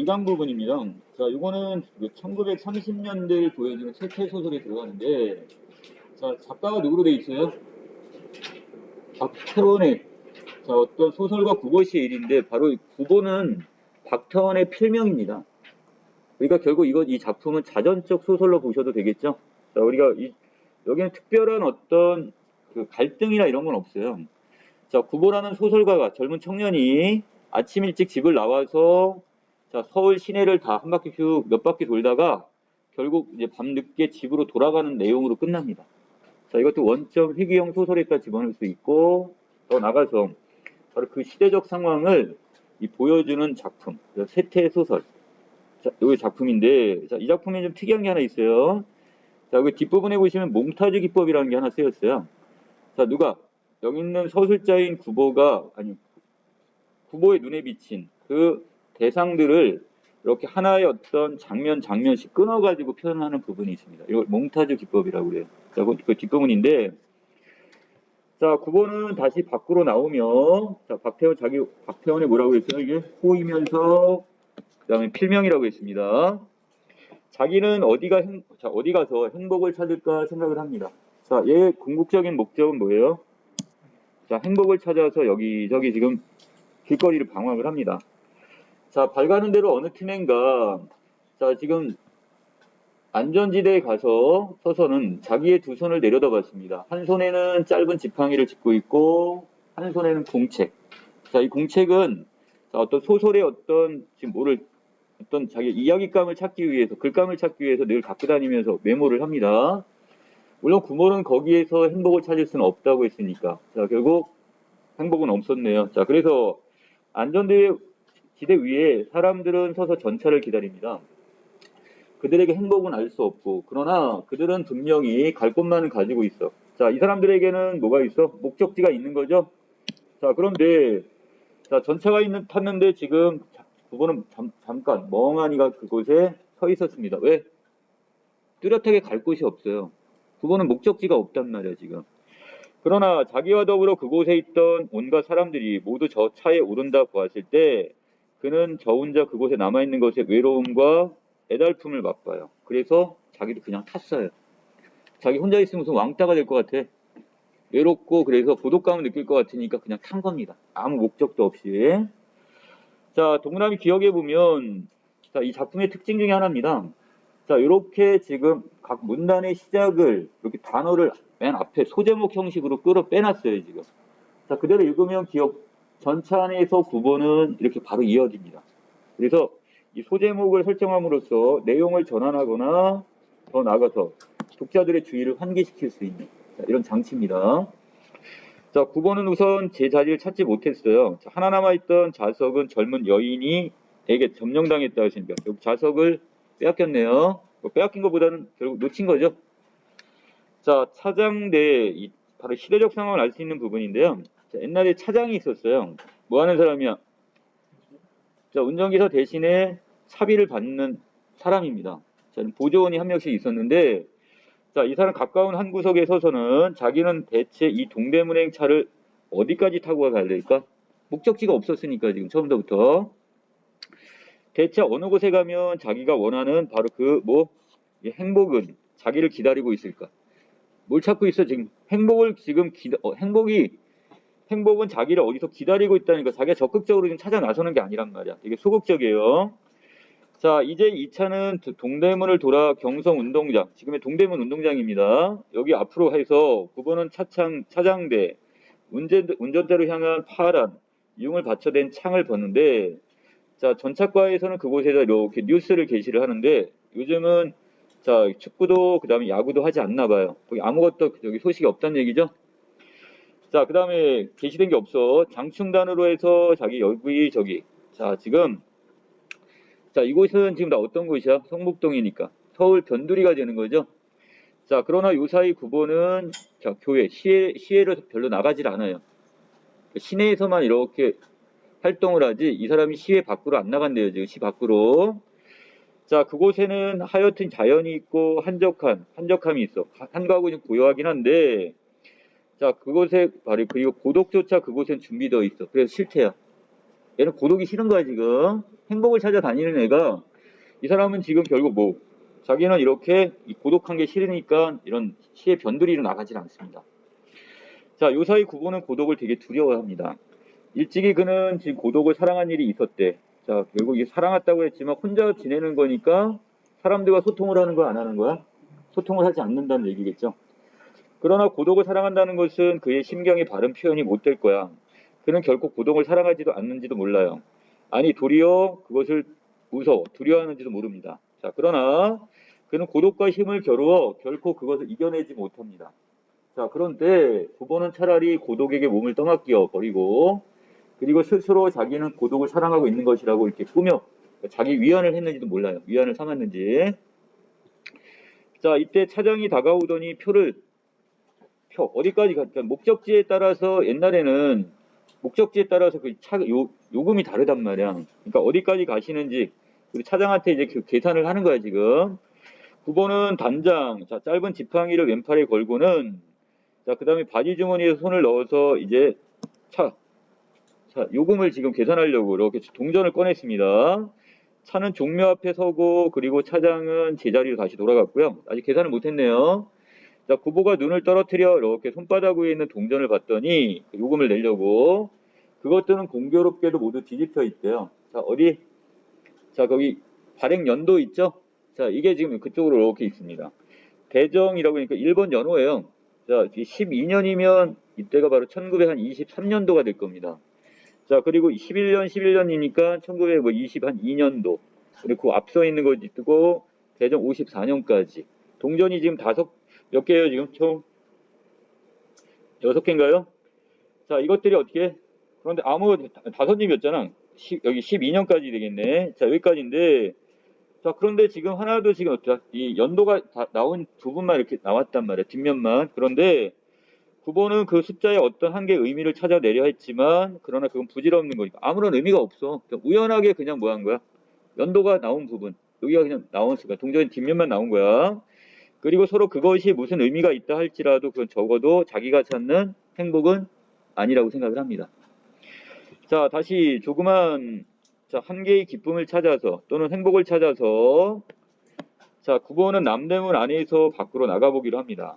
2강 부분입니다. 자, 이거는 1930년대를 보여주는 세태 소설이 들어가는데, 자, 작가가 누구로 돼 있어요? 박태원의, 자, 어떤 소설가 구보시의 일인데, 바로 이 구보는 박태원의 필명입니다. 그러니까 결국 이 작품은 자전적 소설로 보셔도 되겠죠? 자, 여기는 특별한 어떤 그 갈등이나 이런 건 없어요. 자, 구보라는 소설가가 젊은 청년이 아침 일찍 집을 나와서 자, 서울 시내를 다 한 바퀴 몇 바퀴 돌다가 결국 이제 밤늦게 집으로 돌아가는 내용으로 끝납니다. 자, 이것도 원점 회귀형 소설에까지 집어넣을 수 있고 더 나가서 바로 그 시대적 상황을 보여주는 작품, 세태 소설. 자, 이 작품인데, 자, 이 작품에 좀 특이한 게 하나 있어요. 자, 여기 뒷부분에 보시면 몽타주 기법이라는 게 하나 쓰였어요. 자, 여기 있는 서술자인 구보의 눈에 비친 그 대상들을 이렇게 하나의 어떤 장면씩 끊어가지고 표현하는 부분이 있습니다. 이걸 몽타주 기법이라고 그래요. 자, 그 뒷부분인데, 자, 구보는 다시 밖으로 나오며, 자, 박태원이 뭐라고 했어요? 이게 호이면서, 그 다음에 필명이라고 했습니다. 자기는 어디 가서 행복을 찾을까 생각을 합니다. 자, 얘의 궁극적인 목적은 뭐예요? 자, 행복을 찾아서 여기저기 지금 길거리를 방황을 합니다. 자, 밝아는 대로 어느 팀인가, 자, 지금 안전지대에 서서는 자기의 두 손을 내려다봤습니다. 한 손에는 짧은 지팡이를 짚고 있고, 한 손에는 공책. 자, 이 공책은, 자, 어떤 소설의 어떤 자기 이야기감을 찾기 위해서, 글감을 찾기 위해서 늘 갖고 다니면서 메모를 합니다. 물론 구모는 거기에서 행복을 찾을 수는 없다고 했으니까. 자, 결국 행복은 없었네요. 자, 그래서 지대 위에 사람들은 서서 전차를 기다립니다. 그들에게 행복은 알 수 없고, 그러나 그들은 분명히 갈 곳만은 가지고 있어. 자, 이 사람들에게는 뭐가 있어? 목적지가 있는 거죠? 자, 그런데, 자, 탔는데 지금 그거는 잠깐 멍하니가 그곳에 서 있었습니다. 왜? 뚜렷하게 갈 곳이 없어요. 그거는 목적지가 없단 말이야, 지금. 그러나 자기와 더불어 그곳에 있던 온갖 사람들이 모두 저 차에 오른다 보았을 때 그는 저 혼자 그곳에 남아있는 것의 외로움과 애달픔을 맛봐요. 그래서 자기도 그냥 탔어요. 자기 혼자 있으면 무슨 왕따가 될 것 같아. 외롭고 그래서 고독감을 느낄 것 같으니까 그냥 탄 겁니다. 아무 목적도 없이. 자, 동그라미 기억해 보면 자, 이 작품의 특징 중에 하나입니다. 자, 이렇게 지금 각 문단의 시작을 이렇게 단어를 맨 앞에 소제목 형식으로 빼놨어요, 지금. 자, 그대로 읽으면 전차 안에서 구보는 이렇게 바로 이어집니다. 그래서 이 소제목을 설정함으로써 내용을 전환하거나 더 나아가서 독자들의 주의를 환기시킬 수 있는 이런 장치입니다. 자, 9번은 우선 제 자리를 찾지 못했어요. 자, 하나 남아있던 좌석은 젊은 여인에게 점령당했다고 했습니다. 결국 좌석을 빼앗겼네요. 빼앗긴 것보다는 결국 놓친 거죠. 자, 바로 시대적 상황을 알 수 있는 부분인데요. 자, 옛날에 차장이 있었어요. 뭐 하는 사람이야? 자, 운전기사 대신에 사비를 받는 사람입니다. 자, 보조원이 한 명씩 있었는데, 자, 이 사람 가까운 한 구석에 서서는 자기는 대체 이 동대문행 차를 어디까지 타고 가야 될까? 목적지가 없었으니까 지금 처음부터. 대체 어느 곳에 가면 자기가 원하는 바로 행복은 자기를 기다리고 있을까? 뭘 찾고 있어 지금? 행복은 자기를 어디서 기다리고 있다니까 자기가 적극적으로 지금 찾아 나서는 게 아니란 말이야. 되게 소극적이에요. 자, 이제 이 차는 동대문을 돌아 경성운동장, 지금의 동대문 운동장입니다. 여기 앞으로 해서 9번은 차장대, 운전대로 향한 파란, 융을 받쳐댄 창을 보는데, 자, 전차과에서는 그곳에다 이렇게 뉴스를 게시를 하는데, 요즘은, 자, 축구도, 그 다음에 야구도 하지 않나 봐요. 거기 아무것도 저기 소식이 없다는 얘기죠? 자, 그 다음에 게시된 게 없어. 장충단으로 해서 저기. 자, 자, 이곳은 지금 다 어떤 곳이야? 성북동이니까. 서울 변두리가 되는 거죠. 자, 그러나 요사이 구보는 자, 시외로 별로 나가질 않아요. 시내에서만 이렇게 활동을 하지 이 사람이 시외 밖으로 안 나간대요. 지금 시 밖으로. 자, 그곳에는 하여튼 자연이 있고 한적함이 있어. 한가하고 좀 고요하긴 한데 자, 그리고 고독조차 그곳엔 준비되어 있어. 그래서 싫대요. 얘는 고독이 싫은 거야, 지금. 행복을 찾아다니는 애가, 이 사람은 지금 결국 뭐, 자기는 이렇게 고독한 게 싫으니까 이런 시의 변들이 일어나가질 않습니다. 자, 요 사이 구보는 고독을 되게 두려워합니다. 일찍이 그는 지금 고독을 사랑한 일이 있었대. 자, 결국 이게 사랑했다고 했지만 혼자 지내는 거니까 사람들과 소통을 하는 거야, 안 하는 거야? 소통을 하지 않는다는 얘기겠죠. 그러나 고독을 사랑한다는 것은 그의 심경이 바른 표현이 못 될 거야. 그는 결코 고독을 사랑하지도 않는지도 몰라요. 아니, 도리어 그것을 무서워, 두려워하는지도 모릅니다. 자, 그러나 그는 고독과 힘을 겨루어 결코 그것을 이겨내지 못합니다. 자, 그런데 구보는 차라리 고독에게 몸을 떠맡겨 버리고 그리고 스스로 자기는 고독을 사랑하고 있는 것이라고 이렇게 꾸며 자기 위안을 했는지도 몰라요. 위안을 삼았는지. 자, 이때 차장이 다가오더니 어디까지 갈까? 목적지에 따라서 옛날에는 목적지에 따라서 그 요금이 다르단 말이야. 그러니까 어디까지 가시는지 우리 차장한테 이제 그 계산을 하는 거야, 지금. 9번은 단장. 자, 짧은 지팡이를 왼팔에 걸고는 자, 그다음에 바지 주머니에 손을 넣어서 이제 자, 요금을 지금 계산하려고 이렇게 동전을 꺼냈습니다. 차는 종묘 앞에 서고 그리고 차장은 제자리로 다시 돌아갔고요. 아직 계산을 못했네요. 자, 구보가 눈을 떨어뜨려 이렇게 손바닥 위에 있는 동전을 봤더니 요금을 내려고 그것들은 공교롭게도 모두 뒤집혀 있대요. 자, 어디? 자, 거기 발행 연도 있죠? 자, 이게 지금 그쪽으로 이렇게 있습니다. 대정이라고 하니까 일본 연호예요. 자, 12년이면 이때가 바로 1923년도가 될 겁니다. 자, 그리고 11년이니까 1922년도. 그리고 앞서 있는 거 뜨고 대정 54년까지. 동전이 지금 몇 개예요, 지금? 총 6개인가요? 자, 이것들이 어떻게? 그런데 다섯 입이었잖아. 여기 12년까지 되겠네. 자, 여기까지인데. 자, 그런데 지금 하나도 지금 이 연도가 다 나온 부분만 이렇게 나왔단 말이야. 뒷면만. 그런데 9번은 그 숫자에 어떤 한 개의 의미를 찾아내려 했지만 그러나 그건 부질없는 거니까 아무런 의미가 없어. 우연하게 그냥 뭐 한 거야? 연도가 나온 부분. 여기가 그냥 나온 수가 동전의 뒷면만 나온 거야. 그리고 서로 그것이 무슨 의미가 있다 할지라도 그건 적어도 자기가 찾는 행복은 아니라고 생각을 합니다. 자, 다시 조그만 한 개의 기쁨을 찾아서 또는 행복을 찾아서 자, 9번은 남대문 안에서 밖으로 나가보기로 합니다.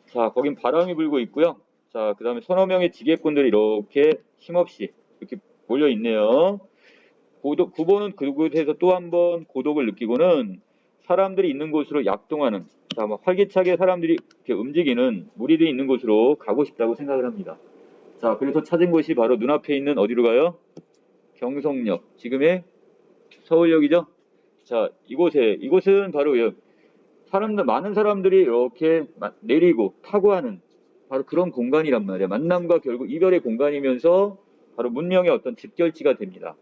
자, 거긴 바람이 불고 있고요. 자, 그 다음에 서너 명의 지게꾼들이 이렇게 힘없이 이렇게 몰려 있네요. 9번은 그곳에서 또 한 번 고독을 느끼고는 사람들이 있는 곳으로 약동하는, 자, 막 활기차게 사람들이 이렇게 움직이는 무리들이 있는 곳으로 가고 싶다고 생각을 합니다. 자, 그래서 찾은 곳이 바로 눈앞에 있는 어디로 가요? 경성역, 지금의 서울역이죠? 자, 이곳은 바로 많은 사람들이 이렇게 내리고 타고 하는 바로 그런 공간이란 말이야. 만남과 결국 이별의 공간이면서 바로 문명의 어떤 집결지가 됩니다.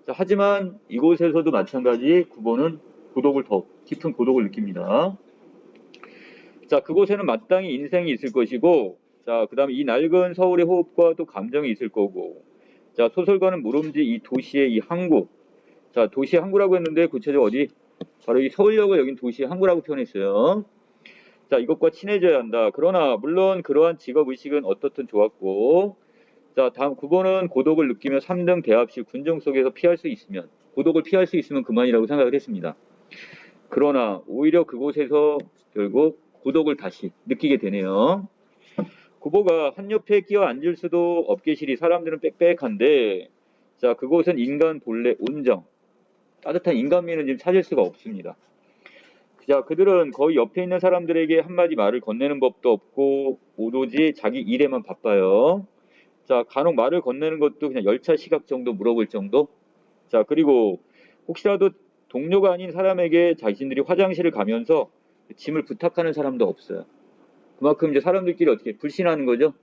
자, 하지만 이곳에서도 마찬가지 9번은 더 깊은 고독을 느낍니다. 자, 그곳에는 마땅히 인생이 있을 것이고, 자, 그 다음에 이 낡은 서울의 호흡과 또 감정이 있을 거고, 자, 소설가는 물음지 이 도시의 이 항구, 자, 도시의 항구라고 했는데 구체적으로 어디? 바로 이 서울역을 여긴 도시의 항구라고 표현했어요. 자, 이것과 친해져야 한다. 그러나 물론 그러한 직업의식은 어떻든 좋았고, 자, 다음 9번은 고독을 느끼며 3등 대합실 군중 속에서 고독을 피할 수 있으면 그만이라고 생각을 했습니다. 그러나 오히려 그곳에서 결국 고독을 다시 느끼게 되네요. 구보가 한 옆에 끼어 앉을 수도 없게실이 사람들은 빽빽한데, 자, 그곳은 인간 본래 온정, 따뜻한 인간미는 지금 찾을 수가 없습니다. 자, 그들은 거의 옆에 있는 사람들에게 한마디 말을 건네는 법도 없고 오로지 자기 일에만 바빠요. 자, 간혹 말을 건네는 것도 그냥 열차 시각 정도 물어볼 정도. 자, 그리고 혹시라도 동료가 아닌 사람에게 자신들이 화장실을 가면서 짐을 부탁하는 사람도 없어요. 그만큼 이제 사람들끼리 어떻게 불신하는 거죠.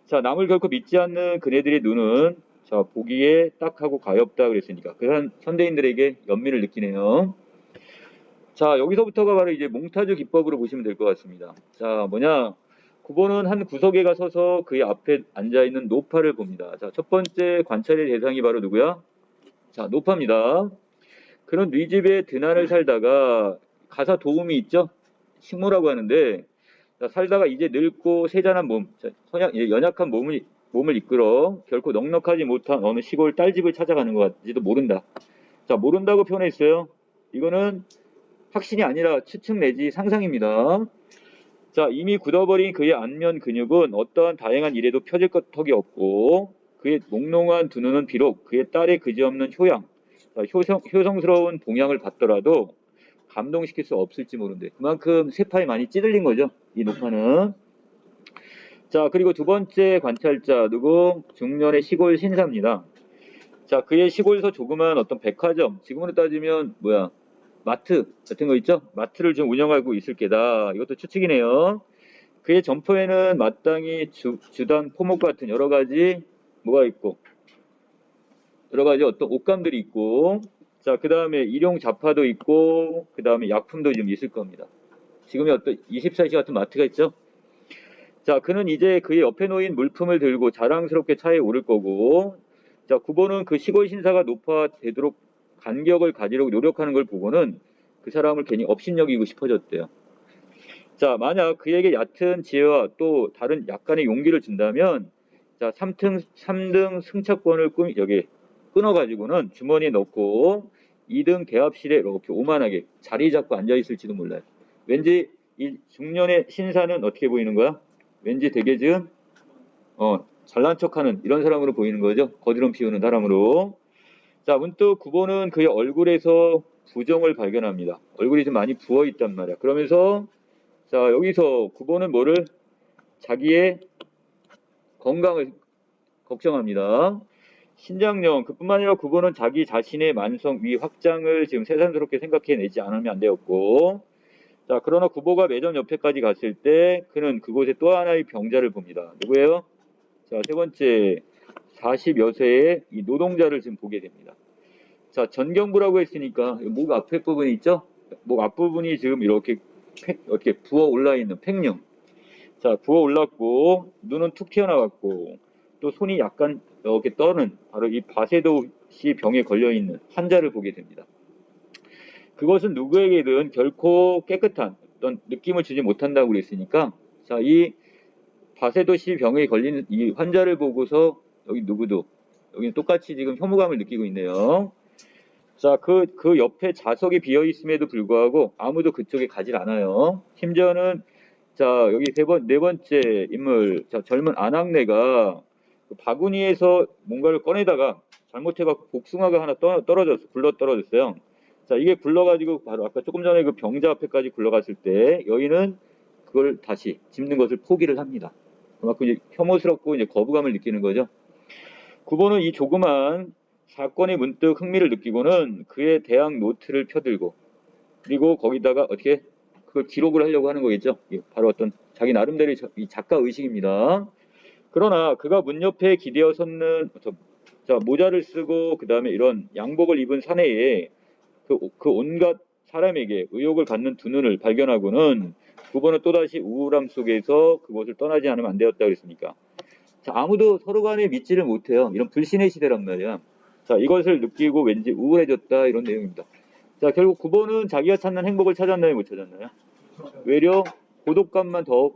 자, 남을 결코 믿지 않는 그네들의 눈은 자, 보기에 딱하고 가엾다 그랬으니까 그 현대인들에게 연민을 느끼네요. 자, 여기서부터가 바로 이제 몽타주 기법으로 보시면 될 것 같습니다. 자, 9번은 한 구석에 가서서 그의 앞에 앉아있는 노파를 봅니다. 자, 첫 번째 관찰의 대상이 바로 누구야? 자, 노파입니다. 그는 네 집에 드나를 살다가 가사 도움이 있죠? 식모라고 하는데 자, 살다가 이제 늙고 세잔한 몸, 자, 연약한 몸을 몸을 이끌어 결코 넉넉하지 못한 어느 시골 딸집을 찾아가는 것인지도 모른다. 자, 모른다고 표현했어요. 이거는 확신이 아니라 추측 내지 상상입니다. 자, 이미 굳어버린 그의 안면 근육은 어떠한 다양한 일에도 펴질 턱이 없고 그의 몽롱한 두 눈은 비록 그의 딸의 그지없는 효양, 효성스러운 봉양을 받더라도 감동시킬 수 없을지 모른대. 그만큼 세파에 많이 찌들린 거죠. 이 노파는. 자, 그리고 두 번째 관찰자 누구? 중년의 시골 신사입니다. 자, 그의 시골에서 조그만 어떤 백화점, 지금으로 따지면 뭐야? 마트 같은 거 있죠? 마트를 좀 운영하고 있을 게다. 이것도 추측이네요. 그의 점포에는 마땅히 주단 포목 같은 여러 가지 뭐가 있고 여러 가지 어떤 옷감들이 있고 자, 그 다음에 일용 잡화도 있고 그 다음에 약품도 좀 있을 겁니다. 지금의 어떤 24시 같은 마트가 있죠? 자, 그는 이제 그의 옆에 놓인 물품을 들고 자랑스럽게 차에 오를 거고 자, 구보는 그 시골 신사가 높아되도록 간격을 가지려고 노력하는 걸 보고는 그 사람을 괜히 업신여기고 싶어졌대요. 자, 만약 그에게 얕은 지혜와 또 다른 약간의 용기를 준다면 자, 3등 승차권을 여기 끊어가지고는 주머니에 넣고 2등 대합실에 이렇게 오만하게 자리 잡고 앉아있을지도 몰라요. 왠지 이 중년의 신사는 어떻게 보이는 거야? 왠지 되게 좀 잘난 척하는 이런 사람으로 보이는 거죠. 거드름 피우는 사람으로. 자, 문득 구보는 그의 얼굴에서 부정을 발견합니다. 얼굴이 좀 많이 부어있단 말이야. 그러면서 자, 여기서 구보는 뭐를? 자기의 건강을 걱정합니다. 신장염, 그뿐만 아니라 구보는 자기 자신의 만성 위 확장을 지금 새삼스럽게 생각해내지 않으면 안 되었고 자, 그러나 구보가 매점 옆에까지 갔을 때 그는 그곳에 또 하나의 병자를 봅니다. 누구예요? 자, 세 번째 40여 세의 이 노동자를 지금 보게 됩니다. 자, 전경부라고 했으니까 목 앞에 부분이 있죠? 목 앞부분이 지금 이렇게 부어 올라 있는 팽령. 자, 부어 올랐고 눈은 툭 튀어나왔고 또 손이 약간 이렇게 떠는 바로 이 바세도시 병에 걸려 있는 환자를 보게 됩니다. 그것은 누구에게든 결코 깨끗한 어떤 느낌을 주지 못한다고 그랬으니까 자, 이 바세도시 병에 걸린 이 환자를 보고서 여기 누구도 여기는 똑같이 지금 혐오감을 느끼고 있네요. 자, 그 옆에 좌석이 비어 있음에도 불구하고 아무도 그쪽에 가질 않아요. 심지어는 자, 여기 네 번째 인물, 자, 젊은 아낙네가 그 바구니에서 뭔가를 꺼내다가 잘못해갖고 복숭아가 하나 굴러 떨어졌어요. 자, 이게 굴러가지고 바로 아까 조금 전에 그 병자 앞에까지 굴러갔을 때 여인은 그걸 다시 짚는 것을 포기를 합니다. 그만큼 이제 혐오스럽고 이제 거부감을 느끼는 거죠. 구보는 이 조그만 사건에 문득 흥미를 느끼고는 그의 대학 노트를 펴들고 그리고 거기다가 어떻게 그걸 기록을 하려고 하는 거겠죠. 바로 어떤 자기 나름대로의 이 작가 의식입니다. 그러나 그가 문 옆에 기대어 섰는 자, 모자를 쓰고 그 다음에 이런 양복을 입은 사내에 그 온갖 사람에게 의욕을 갖는 두 눈을 발견하고는 구보는 또다시 우울함 속에서 그곳을 떠나지 않으면 안 되었다 그랬으니까 자, 아무도 서로 간에 믿지를 못해요. 이런 불신의 시대란 말이야. 자, 이것을 느끼고 왠지 우울해졌다 이런 내용입니다. 자, 결국 구보는 자기가 찾는 행복을 찾았나요, 못 찾았나요? 외려 고독감만 더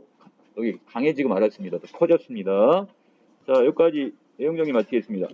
여기 강해지고 말았습니다. 더 커졌습니다. 자, 여기까지 내용 정리 마치겠습니다.